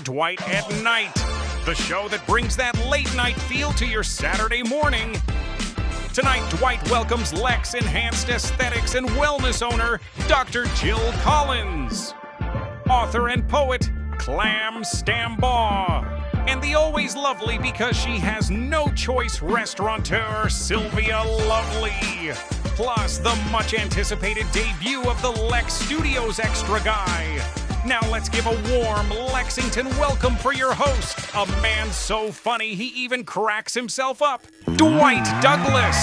Dwight at Night, the show that brings that late night feel to your Saturday morning. Tonight, Dwight welcomes Lex Enhanced Aesthetics and Wellness owner, Dr. Jill Collins, author and poet, Klem Stambaugh, and the always lovely because she has no choice restaurateur, Sylvia Lovely, plus the much anticipated debut of the Lex Studios extra guy. Now let's give a warm Lexington welcome for your host, a man so funny he even cracks himself up, Dwight Douglas.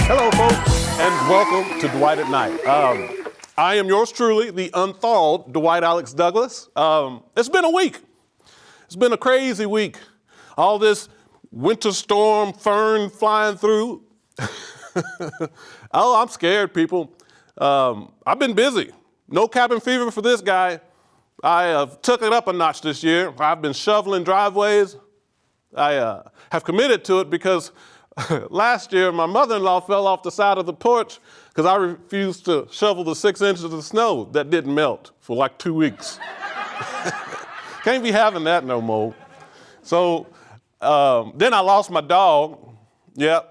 Hello, folks, and welcome to Dwight at Night. I am yours truly, the unthawed Dwight Alex Douglas. It's been a week. It's been a crazy week. All this winter storm, fern flying through. Oh, I'm scared, people. I've been busy. No cabin fever for this guy. I have took it up a notch this year. I've been shoveling driveways. I have committed to it because last year my mother-in-law fell off the side of the porch because I refused to shovel the 6 inches of snow that didn't melt for like 2 weeks. Can't be having that no more. So then I lost my dog. Yep.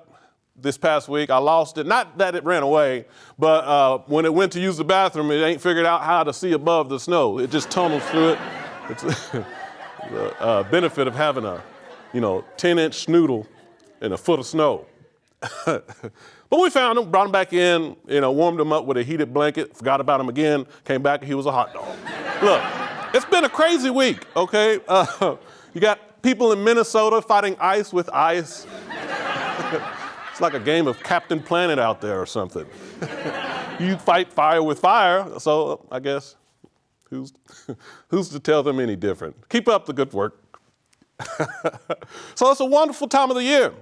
This past week, I lost it. Not that it ran away, but when it went to use the bathroom, it ain't figured out how to see above the snow. It just tunnels through it. It's the benefit of having a, 10-inch snoodle and a foot of snow. But we found him, brought him back in, warmed him up with a heated blanket, forgot about him again, came back, and he was a hot dog. Look, it's been a crazy week, okay? You got people in Minnesota fighting ice with ice. It's like a game of Captain Planet out there or something. You fight fire with fire, so I guess who's to tell them any different? Keep up the good work. So it's a wonderful time of the year.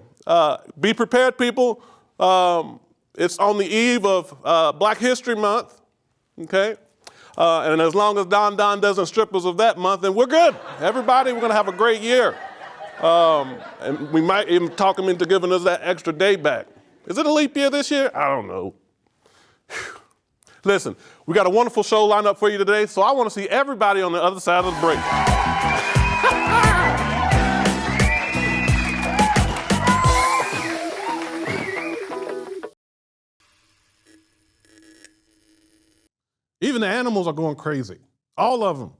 Be prepared, people. It's on the eve of Black History Month, okay? And as long as Don doesn't strip us of that month, then we're good. Everybody, we're gonna have a great year. And we might even talk him into giving us that extra day back. Is it a leap year this year? I don't know. Whew. Listen, we got a wonderful show lined up for you today, so I want to see everybody on the other side of the break. Even the animals are going crazy. All of them.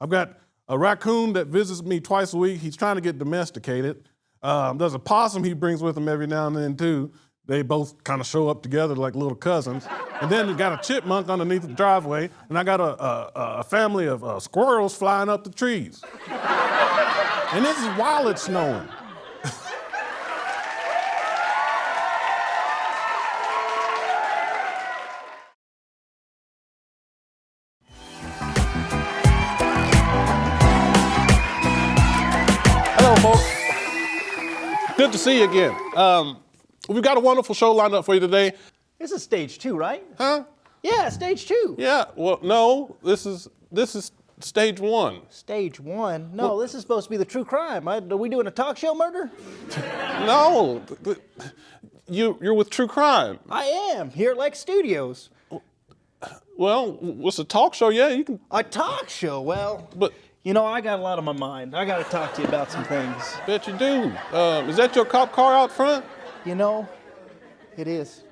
I've got a raccoon that visits me twice a week. He's trying to get domesticated. There's a possum he brings with him every now and then, too. They both kind of show up together like little cousins. And then we got a chipmunk underneath the driveway, and I got a family of squirrels flying up the trees. And this is while it's snowing. Good to see you again. We've got a wonderful show lined up for you today. This is stage 2, right? Huh? Yeah, stage 2. Yeah, well, no, this is stage 1. Stage 1? No, this is supposed to be the true crime. Are we doing a talk show murder? No, you're with True Crime. I am, here at Lex Studios. Well, what's a talk show? Yeah, you can. A talk show? Well, But I got a lot on my mind. I got to talk to you about some things. bet you do. Is that your cop car out front? It is.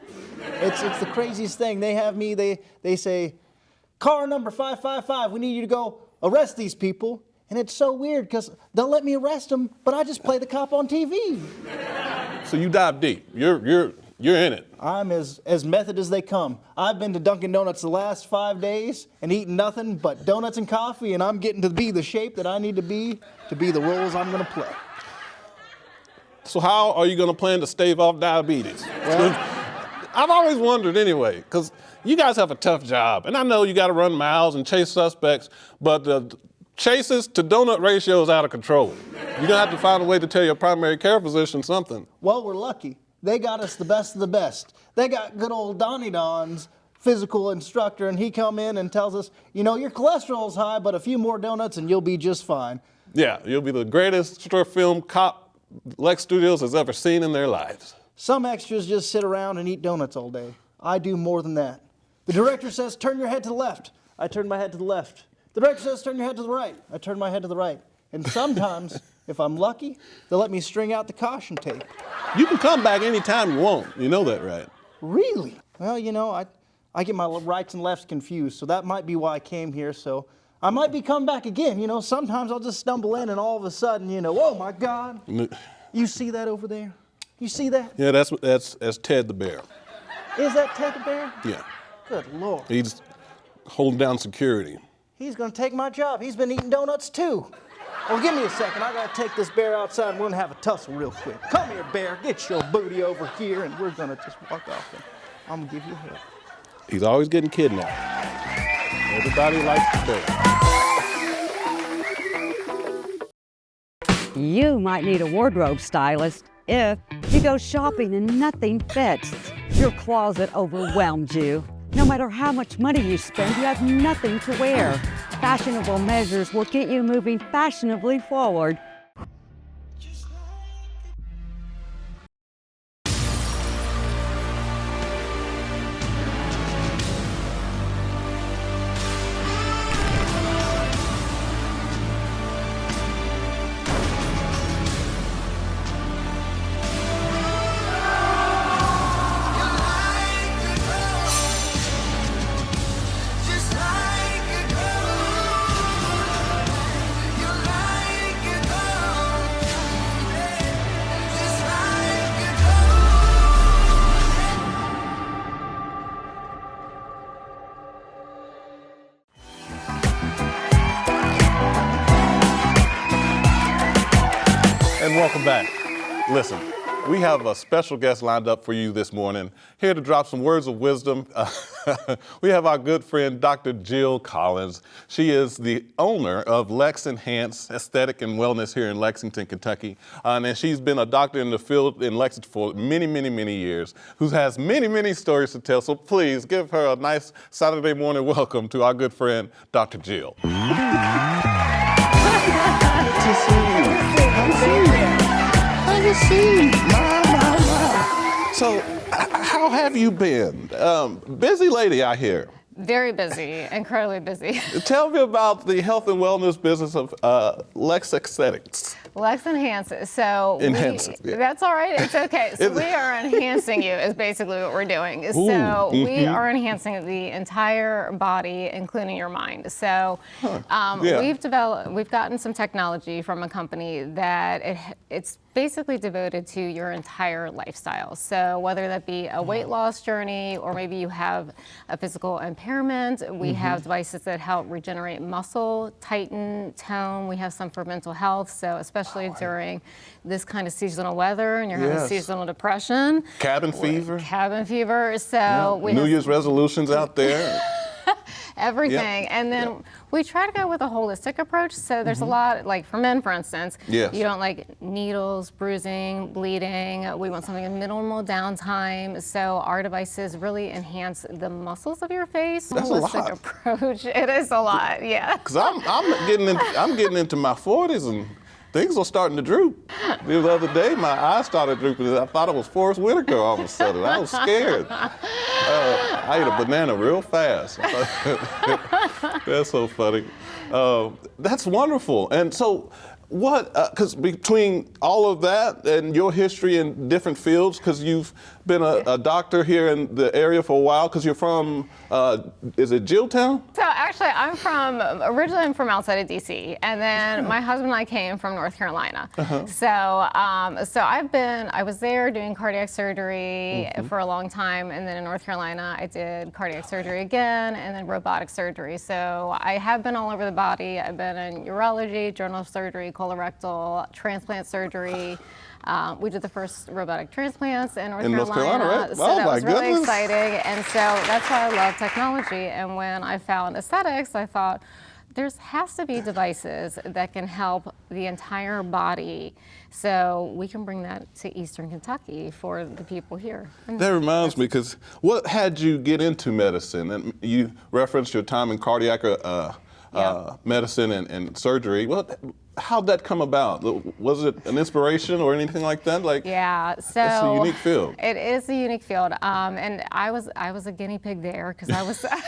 It's the craziest thing. They have me, they say, car number 555, we need you to go arrest these people. And it's so weird because they'll let me arrest them, but I just play the cop on TV. So you dive deep. You're in it. I'm as method as they come. I've been to Dunkin' Donuts the last 5 days and eaten nothing but donuts and coffee, and I'm getting to be the shape that I need to be the roles I'm gonna play. So how are you going to plan to stave off diabetes? Well, I've always wondered anyway, because you guys have a tough job, and I know you got to run miles and chase suspects, but the chases to donut ratio is out of control. You're going to have to find a way to tell your primary care physician something. well, we're lucky. They got us the best of the best. They got good old Donnie Don's physical instructor, and he come in and tells us, your cholesterol's high, but a few more donuts and you'll be just fine. Yeah, you'll be the greatest short film cop Lex Studios has ever seen in their lives. Some extras just sit around and eat donuts all day. I do more than that. The director says, turn your head to the left. I turn my head to the left. The director says, turn your head to the right. I turn my head to the right. And sometimes, if I'm lucky, they'll let me string out the caution tape. You can come back anytime you want. You know that, right? Really? Well, you know, I get my rights and lefts confused, so that might be why I came here. So I might be coming back again. You know, sometimes I'll just stumble in and all of a sudden, you know, oh my God. You see that over there? You see that? Yeah, that's Ted the Bear. Is that Ted the Bear? Yeah. Good Lord. He's holding down security. He's gonna take my job. He's been eating donuts too. Well, give me a second. I gotta take this bear outside and we're gonna have a tussle real quick. Come here, bear. Get your booty over here and we're gonna just walk off and I'm gonna give you a hug. He's always getting kidnapped. Everybody likes the bear. You might need a wardrobe stylist if you go shopping and nothing fits. Your closet overwhelmed you. No matter how much money you spend, you have nothing to wear. Fashionable measures will get you moving fashionably forward. And welcome back. Listen, we have a special guest lined up for you this morning, here to drop some words of wisdom. We have our good friend, Dr. Jill Collins. She is the owner of Lex Enhanced Aesthetic and Wellness here in Lexington, Kentucky. And she's been a doctor in the field in Lexington for many, many, many years, who has many, many stories to tell. So please give her a nice Saturday morning welcome to our good friend, Dr. Jill. So, how have you been? Busy lady, I hear. Very busy, incredibly busy. Tell me about the health and wellness business of Lex Aesthetics. Lex Enhance. So that's all right. It's okay. So we are enhancing you is basically what we're doing. So we are enhancing the entire body, including your mind. So we've gotten some technology from a company that it's basically devoted to your entire lifestyle. So whether that be a weight loss journey or maybe you have a physical impairment, we have devices that help regenerate muscle, tighten, tone. We have some for mental health. So especially during this kind of seasonal weather and you're having seasonal depression. Cabin fever. Cabin fever. So New Year's resolutions out there. Everything. And then we try to go with a holistic approach. So there's a lot, like for men, for instance, you don't like needles, bruising, bleeding. We want something in minimal downtime. So our devices really enhance the muscles of your face. That's holistic a lot. approach. It is a lot, yeah. Because I'm getting into my 40s and things are starting to droop. The other day, my eyes started drooping. I thought it was Forrest Whitaker all of a sudden. I was scared. I ate a banana real fast. That's so funny. That's wonderful. And so, because between all of that and your history in different fields, because you've been a doctor here in the area for a while, because you're from, is it Jilltown? So actually, originally I'm from outside of DC, and then my husband and I came from North Carolina. So I was there doing cardiac surgery for a long time, and then in North Carolina I did cardiac surgery again, and then robotic surgery. So I have been all over the body. I've been in urology, general surgery, colorectal, transplant surgery. We did the first robotic transplants in North Carolina, right? So that was really exciting. And so that's why I love technology. And when I found aesthetics, I thought there has to be devices that can help the entire body. So we can bring that to Eastern Kentucky for the people here. That reminds me, because what had you get into medicine? And you referenced your time in cardiac medicine and surgery. Well, how'd that come about? Was it an inspiration or anything like that? Like, yeah, so it's a unique field. It is a unique field, and I was a guinea pig there because I was, I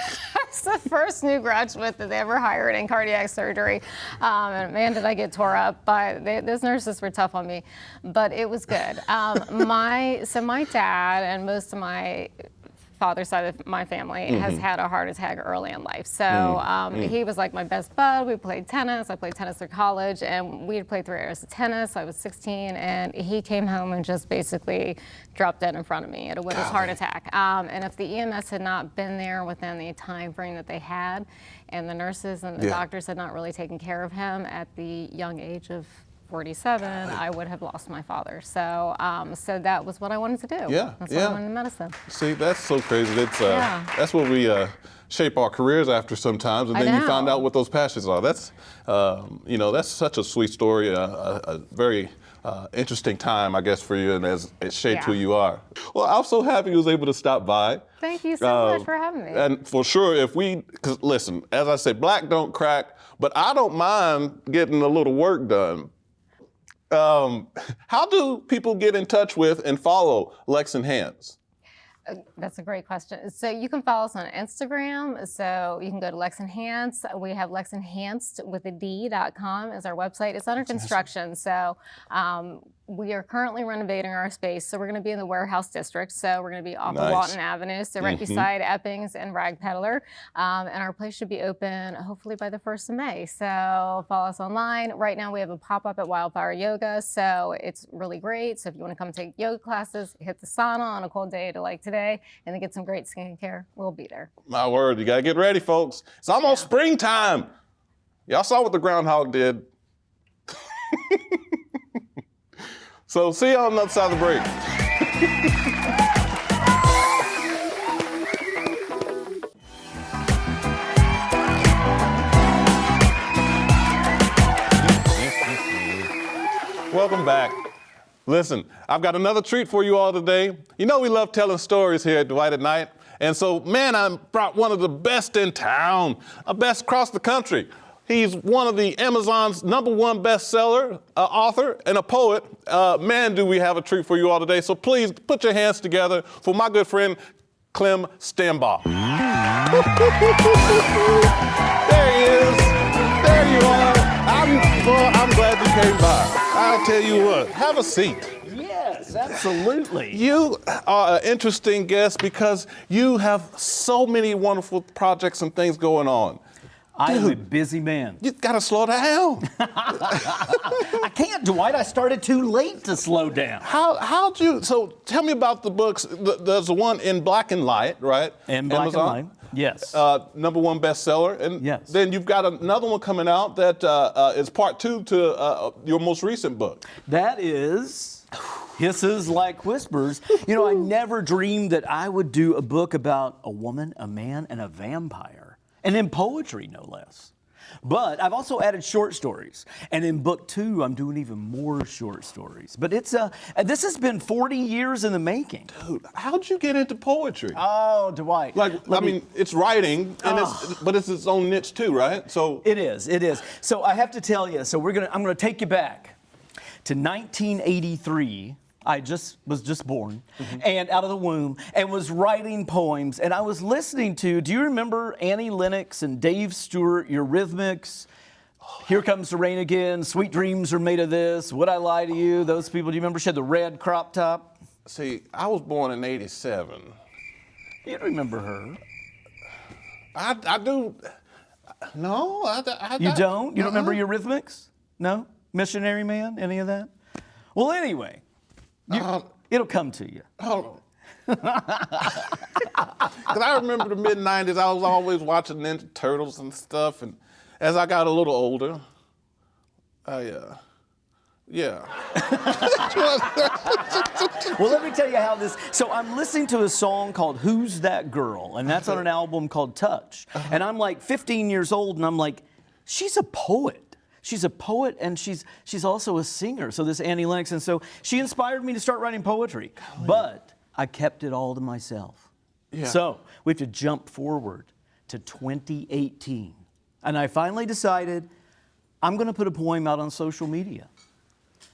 was the first new graduate that they ever hired in cardiac surgery, and man, did I get tore up. But those nurses were tough on me, but it was good. My dad and most of my father's side of my family has had a heart attack early in life. So he was like my best bud. We played tennis. I played tennis through college, and we had played 3 years of tennis. I was 16, and he came home and just basically dropped dead in front of me with his heart attack. And if the EMS had not been there within the time frame that they had, and the nurses and the doctors had not really taken care of him at the young age of 47, I would have lost my father. So, so that was what I wanted to do. Yeah, that's what I wanted in medicine. See, that's so crazy. It's that's what we shape our careers after sometimes, and then you find out what those passions are. That's, you know, that's such a sweet story, a very interesting time, I guess, for you, and as it shaped who you are. Well, I'm so happy you was able to stop by. Thank you so much for having me. And for sure, because listen, as I say, black don't crack, but I don't mind getting a little work done. How do people get in touch with and follow Lex Enhanced? That's a great question. So you can follow us on Instagram. So you can go to Lex Enhanced. We have Lex Enhanced with a D.com as our website. It's under construction. So we are currently renovating our space. So we're going to be in the warehouse district. So we're going to be off of Walton Avenue, so right beside Eppings and Rag Peddler. And our place should be open hopefully by the 1st of May. So follow us online. Right now we have a pop-up at Wildfire Yoga. So it's really great. So if you want to come take yoga classes, hit the sauna on a cold day like today, and then get some great skincare, we'll be there. My word, you gotta get ready, folks. It's almost springtime. Y'all saw what the groundhog did. So see you on the other side of the break. Welcome back. Listen, I've got another treat for you all today. You know we love telling stories here at Dwight at Night. And so, man, I brought one of the best in town, a best across the country. He's one of the Amazon's #1 bestseller author and a poet. Man, do we have a treat for you all today. So please put your hands together for my good friend, Klem Stambaugh. There he is. There you are. I'm glad you came by. I'll tell you what, have a seat. Yes, absolutely. You are an interesting guest because you have so many wonderful projects and things going on. I'm a busy man. You gotta slow down. I can't, Dwight. I started too late to slow down. How'd you, so tell me about the books. There's the one in black and light, right? In black and light, yes. #1 bestseller. And then you've got another one coming out that is part 2 to your most recent book. That is Hisses Like Whispers. You know, I never dreamed that I would do a book about a woman, a man, and a vampire. And in poetry, no less. But I've also added short stories. And in book 2, I'm doing even more short stories. But it's this has been 40 years in the making. Dude, how'd you get into poetry? Oh, Dwight. Like, I mean, it's writing, and but it's its own niche too, right? So it is. So I have to tell you, I'm gonna take you back to 1983. I was just born and out of the womb and was writing poems, and I was listening to, do you remember Annie Lennox and Dave Stewart, Eurythmics, Here Comes the Rain Again, Sweet Dreams Are Made of This, Would I Lie to You, those people, do you remember? She had the red crop top. See, I was born in '87. You don't remember her. I do. No, I You don't? You don't remember Eurythmics? No? Missionary Man? Any of that? Well, anyway. It'll come to you. Because I remember the mid-'90s, I was always watching Ninja Turtles and stuff, and as I got a little older, yeah. Well, let me tell you how this, so I'm listening to a song called Who's That Girl? And that's on an album called Touch. And I'm like 15 years old, and I'm like, she's a poet. She's a poet, and she's also a singer. So this Annie Lennox, and so she inspired me to start writing poetry. Golly. But I kept it all to myself. Yeah. So we have to jump forward to 2018. And I finally decided I'm going to put a poem out on social media.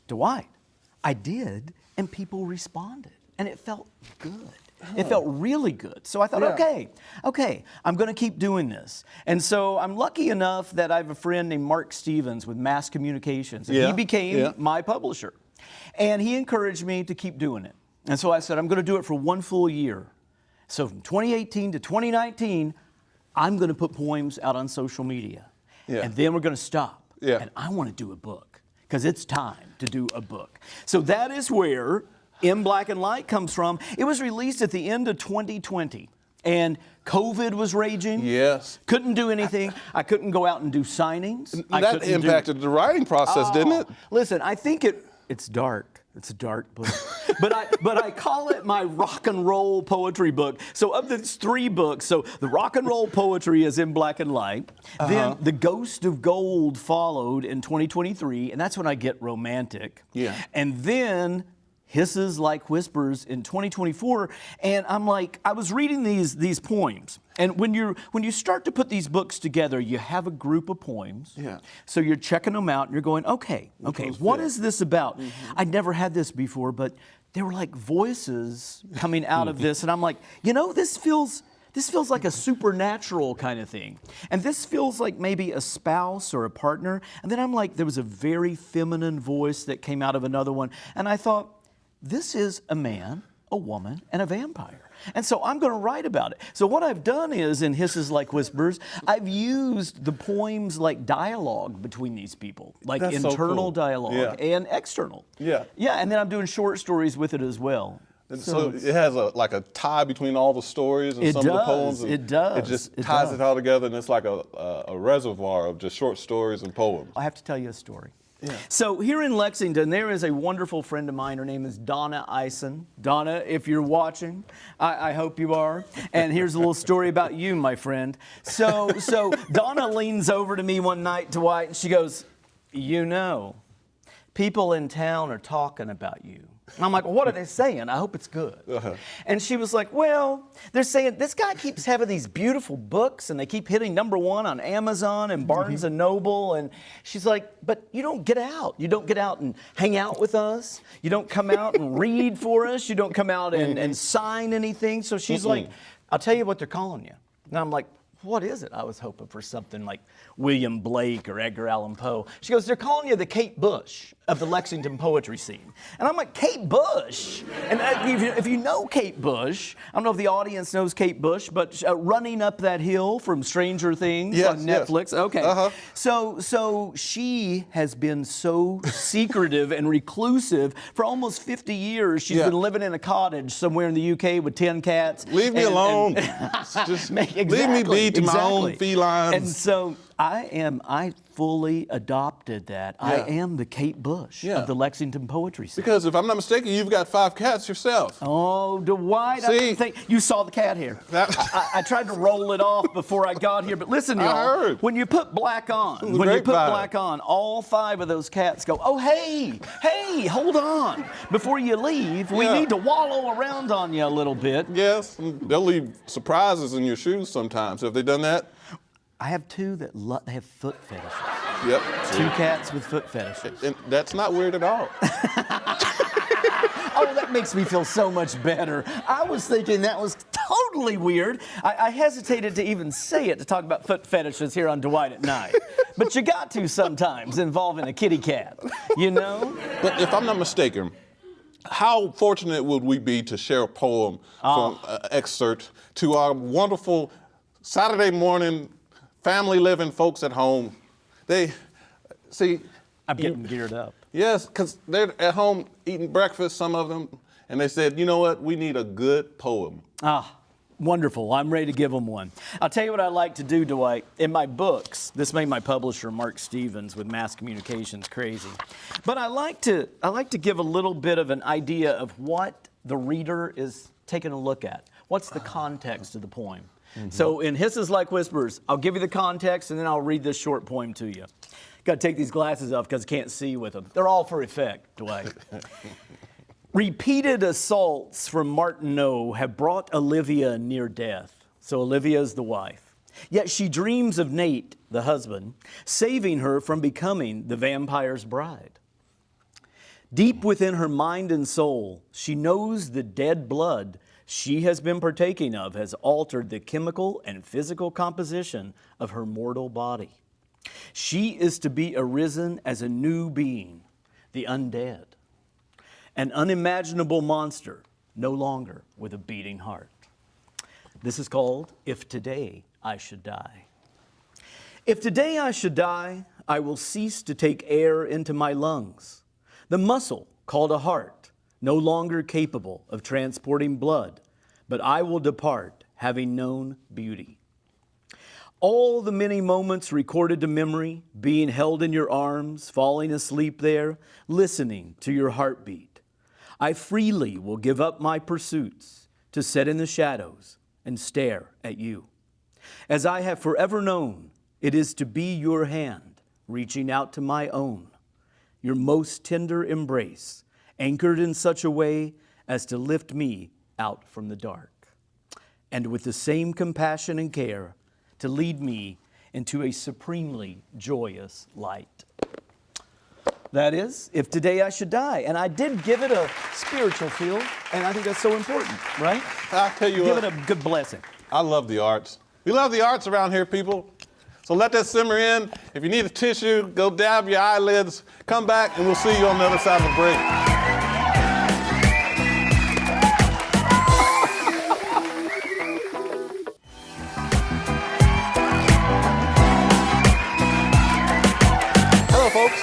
Dwight, I did, and people responded, and it felt good. It felt really good. So I thought, okay, I'm going to keep doing this. And so I'm lucky enough that I have a friend named Mark Stevens with Mass Communications. And he became my publisher. And he encouraged me to keep doing it. And so I said, I'm going to do it for one full year. So from 2018 to 2019, I'm going to put poems out on social media. And then we're going to stop. And I want to do a book because it's time to do a book. So that is where In Black and Light comes from. It was released at the end of 2020, and COVID was raging. Yes. Couldn't do anything. I couldn't go out and do signings. That impacted the writing process, didn't it? Listen, I think it's dark. It's a dark book. but I call it my rock and roll poetry book. So of these 3 books, so the rock and roll poetry is In Black and Light. Then The Ghost of Gold followed in 2023, and that's when I get romantic. And then Hisses Like Whispers in 2024, and I'm like, I was reading these poems, and when you start to put these books together, you have a group of poems. So you're checking them out, and you're going, okay, what is this about? I'd never had this before, but there were like voices coming out of this, and I'm like, this feels like a supernatural kind of thing. And this feels like maybe a spouse or a partner. And then I'm like, there was a very feminine voice that came out of another one, and I thought, this is a man, a woman, and a vampire. And so I'm going to write about it. So what I've done is, in Hisses Like Whispers, I've used the poems like dialogue between these people, like That's internal so cool. dialogue and external. Yeah, and then I'm doing short stories with it as well. So it has a tie between all the stories and some of the poems. It does. It just ties it all together, and it's like a reservoir of just short stories and poems. I have to tell you a story. So here in Lexington, there is a wonderful friend of mine. Her name is Donna Eisen. Donna, if you're watching, I hope you are. And here's a little story about you, my friend. So Donna leans over to me one night, Dwight, and she goes, people in town are talking about you. And I'm like, well, what are they saying? I hope it's good. And she was like, well, they're saying this guy keeps having these beautiful books and they keep hitting #1 on Amazon and Barnes and Noble. And she's like, but you don't get out. You don't get out and hang out with us. You don't come out and read for us. You don't come out and sign anything. So she's like, I'll tell you what they're calling you. And I'm like, what is it? I was hoping for something like William Blake or Edgar Allan Poe. She goes, they're calling you the Kate Bush of the Lexington poetry scene. And I'm like, Kate Bush? And if you know Kate Bush, I don't know if the audience knows Kate Bush, but Running Up That Hill from Stranger Things on Netflix. Okay. So she has been so secretive and reclusive for almost 50 years. She's been living in a cottage somewhere in the UK with 10 cats. Leave me alone. Just leave me be to my own felines. And so I fully adopted that. I am the Kate Bush of the Lexington poetry scene. Because if I'm not mistaken, you've got 5 cats yourself. Oh, Dwight, See? I think you saw the cat hair. I tried to roll it off before I got here, but listen, y'all. I heard. When you put black on, all 5 of those cats go, oh, hey, hold on. Before you leave, we need to wallow around on you a little bit. Yes, they'll leave surprises in your shoes sometimes. Have they done that? I have 2 that they have foot fetishes. Yep. 2 cats with foot fetishes. And that's not weird at all. Oh, that makes me feel so much better. I was thinking that was totally weird. I hesitated to even say it to talk about foot fetishes here on Dwight at Night. But you got to sometimes involving a kitty cat, But if I'm not mistaken, how fortunate would we be to share a poem from an excerpt to our wonderful Saturday morning family living folks at home? They see. I'm getting geared up. Yes, because they're at home eating breakfast, some of them, and they said, you know what, we need a good poem. Wonderful. I'm ready to give them one. I'll tell you what I like to do, Dwight. In my books, this made my publisher, Mark Stevens, with Mass Communications crazy. But I like to give a little bit of an idea of what the reader is taking a look at. What's the context of the poem? So in Hisses Like Whispers, I'll give you the context and then I'll read this short poem to you. Got to take these glasses off because I can't see with them. They're all for effect, Dwight. Repeated assaults from Martineau have brought Olivia near death. So Olivia is the wife. Yet she dreams of Nate, the husband, saving her from becoming the vampire's bride. Deep within her mind and soul, she knows the dead blood she has been partaking of has altered the chemical and physical composition of her mortal body. She is to be arisen as a new being, the undead, an unimaginable monster, no longer with a beating heart. This is called If Today I Should Die. If today I should die, I will cease to take air into my lungs. The muscle called a heart, no longer capable of transporting blood, but I will depart having known beauty. All the many moments recorded to memory, being held in your arms, falling asleep there, listening to your heartbeat. I freely will give up my pursuits to sit in the shadows and stare at you. As I have forever known, it is to be your hand reaching out to my own, your most tender embrace, anchored in such a way as to lift me out from the dark, and with the same compassion and care to lead me into a supremely joyous light. That is, If Today I Should Die. And I did give it a spiritual feel, and I think that's so important, right? I'll tell you Give what. it a good blessing. I love the arts. We love the arts around here, people. So let that simmer in. If you need a tissue, go dab your eyelids. Come back, and we'll see you on the other side of the break. Hello, folks.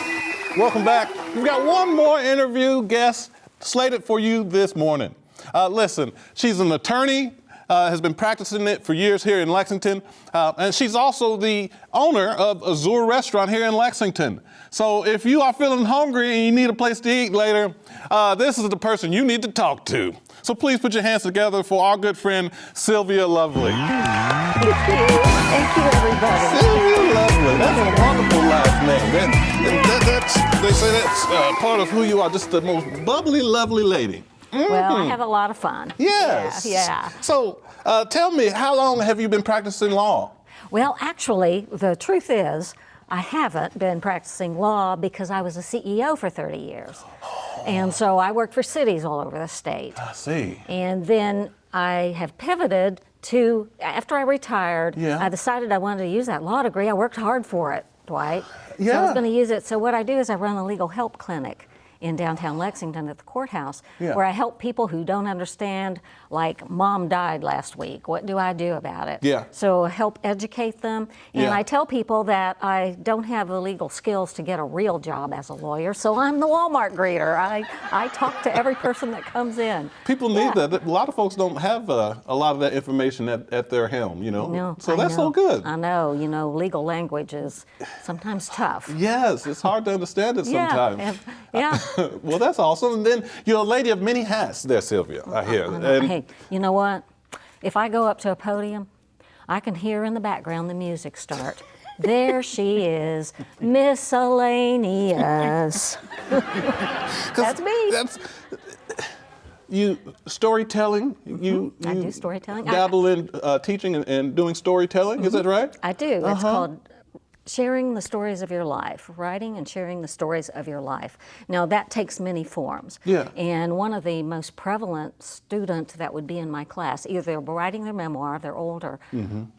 Welcome back. We've got one more interview guest slated for you this morning. Listen, she's an attorney, has been practicing it for years here in Lexington, and she's also the owner of Azure Restaurant here in Lexington. So if you are feeling hungry and you need a place to eat later, this is the person you need to talk to. So please put your hands together for our good friend, Sylvia Lovely. Thank you, everybody. Sylvia Lovely, that's a wonderful last name. They say that's part of who you are, just the most bubbly, lovely lady. Well, I have a lot of fun. Yes. Yeah. So tell me, how long have you been practicing law? Well, actually, the truth is, I haven't been practicing law because I was a CEO for 30 years. And so I worked for cities all over the state. I see. And then I have pivoted to, after I retired, Yeah. I decided I wanted to use that law degree. I worked hard for it, Dwight. So I Yeah. was going to use it. So what I do is I run a legal help clinic in downtown Lexington at the courthouse, Yeah. where I help people who don't understand, like mom died last week, what do I do about it? Yeah. So help educate them. And Yeah. I tell people that I don't have the legal skills to get a real job as a lawyer, so I'm the Walmart greeter. I talk to every person that comes in. People need that. A lot of folks don't have a lot of that information at their helm, you know? No, So I that's so know. good. I know, legal language is sometimes tough. Yes, it's hard to understand it sometimes. Yeah. Well, that's awesome. And then you're a lady of many hats there, Sylvia, I hear. And Hey, you know what? If I go up to a podium, I can hear in the background the music start. There she is, miscellaneous. That's me. You storytelling. You I do storytelling. Dabble in teaching and doing storytelling. Is that right? I do. It's called sharing the stories of your life, writing and sharing the stories of your life. Now that takes many forms. Yeah. And one of the most prevalent students that would be in my class, either they're writing their memoir, they're older,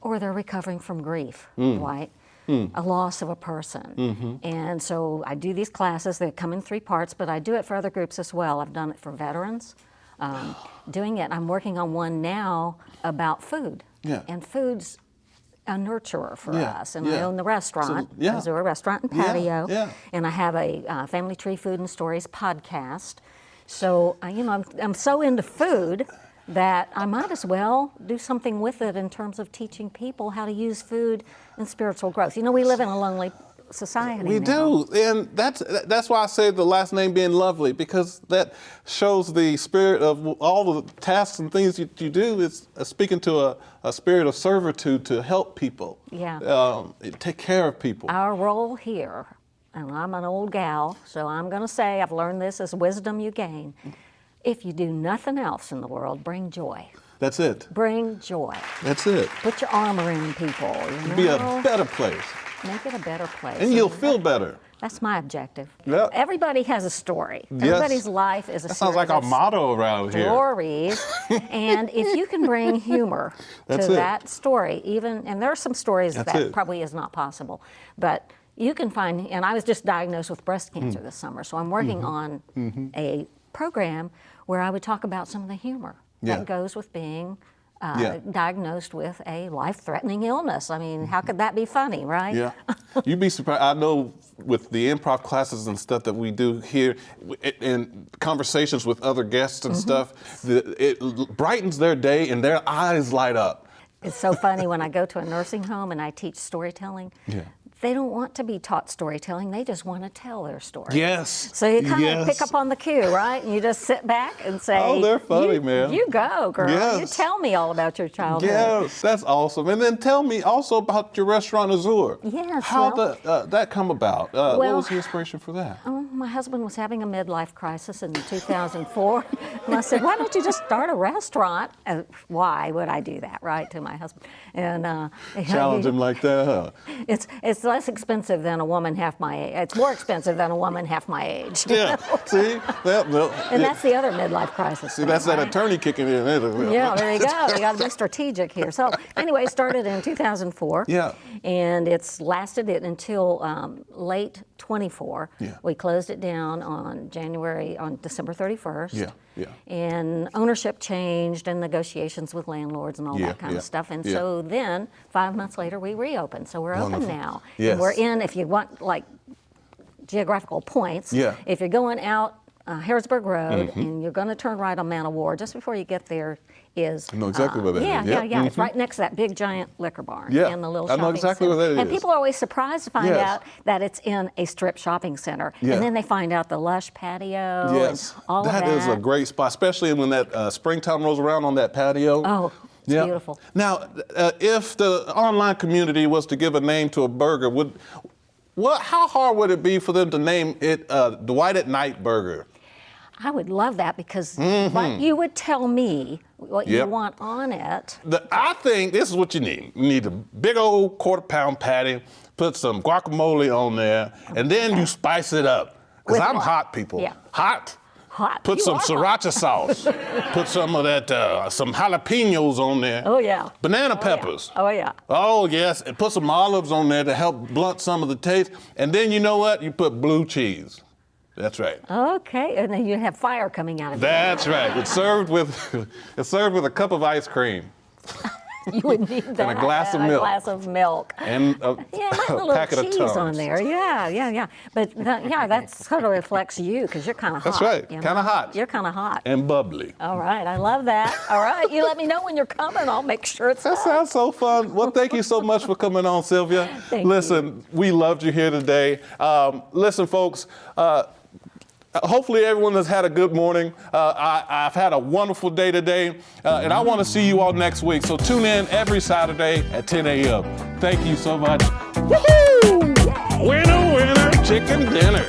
or they're recovering from grief, Dwight. A loss of a person. And so I do these classes, they come in 3 parts, but I do it for other groups as well. I've done it for veterans. I'm working on one now about food. Yeah. And food's a nurturer for Yeah, us. And yeah. I own the restaurant, So, yeah. Azure Restaurant and Patio. Yeah. And I have a Family Tree Food and Stories podcast. So, I'm so into food that I might as well do something with it in terms of teaching people how to use food in spiritual growth. We live in a lonely society We now. do, and that's why I say the last name being Lovely, because that shows the spirit of all the tasks and things you do is speaking to a spirit of servitude to help people. Yeah. Take care of people. Our role here, and I'm an old gal, so I'm going to say I've learned this as wisdom you gain, if you do nothing else in the world, bring joy. That's it. Bring joy. That's it. Put your arm around people. You know? Be a better place. Make it a better place. And you'll feel better. That's my objective. Yep. Everybody has a story. Yes. Everybody's life is a That sounds like series our of motto around here. stories. And if you can bring humor to That's it. that story, and there are some stories That's that it. probably is not possible, but you can find, and I was just diagnosed with breast cancer this summer, so I'm working on a program where I would talk about some of the humor Yeah. that goes with being Yeah. diagnosed with a life-threatening illness. I mean, how could that be funny, right? Yeah. You'd be surprised. I know with the improv classes and stuff that we do here and conversations with other guests and stuff, it brightens their day and their eyes light up. It's so funny when I go to a nursing home and I teach storytelling. Yeah. They don't want to be taught storytelling. They just want to tell their story. Yes. So you kind of Yes. pick up on the cue, right? And you just sit back and say, Oh, they're funny, "You- man. You go, girl. Yes. You tell me all about your childhood." Yes, that's awesome. And then tell me also about your restaurant Azure. Yes, How well- that come about? What Well- was the inspiration for that? My husband was having a midlife crisis in 2004. And I said, why don't you just start a restaurant? Why would I do that, right, to my husband? And Challenge him like that, huh? It's less expensive than a woman half my age. It's more expensive than a woman half my age. Yeah, see? And that's the other midlife crisis. See, thing, that's that right? attorney kicking in. Yeah, there you go. You got to be strategic here. So anyway, it started in 2004. Yeah. And it's lasted it until late 24. Yeah. We closed it down on December 31st. Yeah, yeah. And ownership changed and negotiations with landlords and all Yeah, that kind yeah, of stuff. And yeah. so then 5 months later we reopened. So we're open Wonderful. now. Yes. And we're in, if you want like geographical points, Yeah. if you're going out Harrisburg Road and you're going to turn right on Mount of War, just before you get there is... I know exactly where that is. Yeah, Yep. yeah. It's right next to that big giant liquor barn Yeah, in the little I know shopping exactly center. where that And is. people are always surprised to find Yes. out that it's in a strip shopping center. Yeah. And then they find out the lush patio Yes, and all that of that. is a great spot, especially when that springtime rolls around on that patio. Oh, it's Yeah. beautiful. Now, if the online community was to give a name to a burger, how hard would it be for them to name it Dwight at Night Burger? I would love that because what you would tell me what you Yep. want on it. I think this is what you need. You need a big old quarter-pound patty, put some guacamole on there, and then you spice it up. Because With I'm what? hot, people. Yeah. Hot. Hot. Put You some are sriracha sauce. Put some of that, some jalapenos on there. Oh, yeah. Banana Oh, peppers. Yeah. Oh, yeah. Oh, yes. And put some olives on there to help blunt some of the taste. And then you know what? You put blue cheese. That's right. Okay, and then you have fire coming out of it. That's right. It's served with a cup of ice cream. You would need that. And a glass of and milk. A glass of milk. And a Yeah, it might be a packet little of cheese Tums. on there. Yeah. But that sort of reflects you because you're kind of hot. That's right, you know? kinda hot. You're kind of hot. And bubbly. All right, I love that. All right, you let me know when you're coming. I'll make sure it's That up. sounds so fun. Well, thank you so much for coming on, Sylvia. Thank you. Listen, we loved you here today. Listen, folks, hopefully everyone has had a good morning. I've had a wonderful day today, and I want to see you all next week. So tune in every Saturday at 10 a.m. Thank you so much. Woohoo! Yay! Winner, winner, chicken dinner.